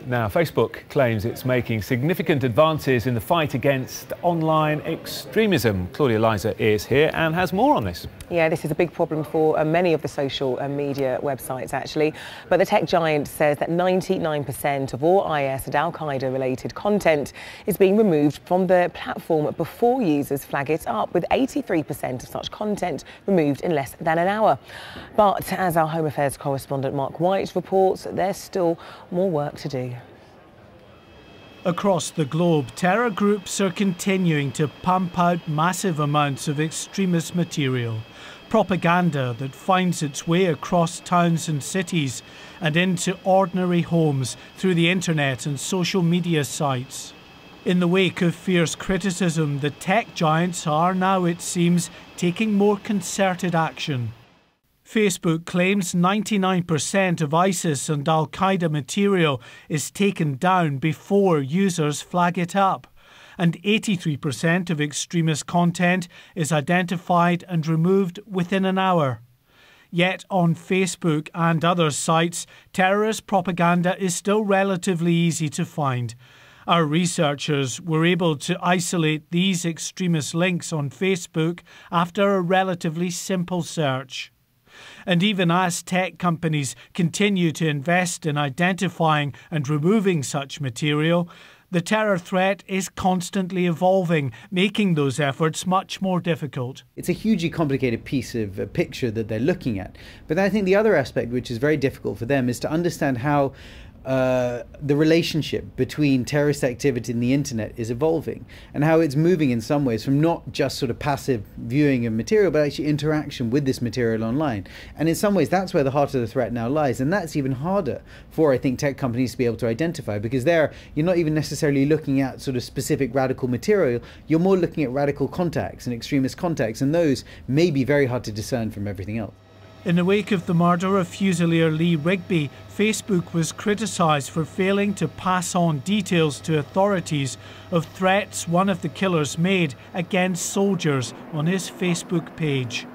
Now, Facebook claims it's making significant advances in the fight against online extremism. Claudia Liza is here and has more on this. Yeah, this is a big problem for many of the social media websites, actually. But the tech giant says that 99% of all IS and Al-Qaeda related content is being removed from the platform before users flag it up, with 83% of such content removed in less than an hour. But as our Home Affairs correspondent Mark White reports, there's still more work to do. Across the globe, terror groups are continuing to pump out massive amounts of extremist material, propaganda that finds its way across towns and cities and into ordinary homes through the internet and social media sites. In the wake of fierce criticism, the tech giants are now, it seems, taking more concerted action. Facebook claims 99% of ISIS and Al-Qaeda material is taken down before users flag it up, and 83% of extremist content is identified and removed within an hour. Yet on Facebook and other sites, terrorist propaganda is still relatively easy to find. Our researchers were able to isolate these extremist links on Facebook after a relatively simple search. And even as tech companies continue to invest in identifying and removing such material, the terror threat is constantly evolving, making those efforts much more difficult. It's a hugely complicated piece of picture that they're looking at. But I think the other aspect, which is very difficult for them, is to understand how the relationship between terrorist activity and the internet is evolving, and how it's moving in some ways from not just sort of passive viewing of material, but actually interaction with this material online. And in some ways that's where the heart of the threat now lies, and that's even harder for, I think, tech companies to be able to identify, because there you're not even necessarily looking at sort of specific radical material, you're more looking at radical contacts and extremist contacts, and those may be very hard to discern from everything else. In the wake of the murder of Fusilier Lee Rigby, Facebook was criticised for failing to pass on details to authorities of threats one of the killers made against soldiers on his Facebook page.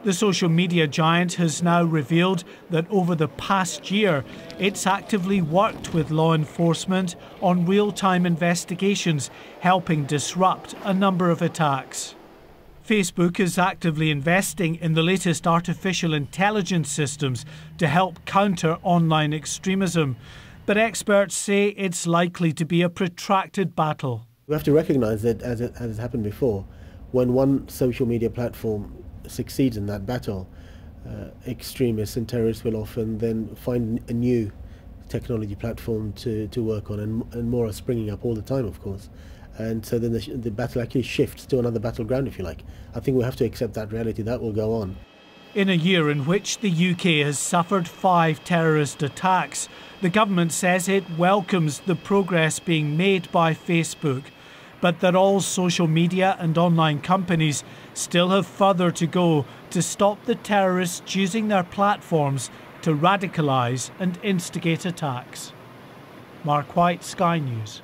The social media giant has now revealed that over the past year, it's actively worked with law enforcement on real-time investigations, helping disrupt a number of attacks. Facebook is actively investing in the latest artificial intelligence systems to help counter online extremism, but experts say it's likely to be a protracted battle. We have to recognise that, as has happened before, when one social media platform succeeds in that battle, extremists and terrorists will often then find a new technology platform to work on, and more are springing up all the time, of course. And so then the battle actually shifts to another battleground, if you like. I think we have to accept that reality. That will go on. In a year in which the UK has suffered 5 terrorist attacks, the government says it welcomes the progress being made by Facebook, but that all social media and online companies still have further to go to stop the terrorists using their platforms to radicalise and instigate attacks. Mark White, Sky News.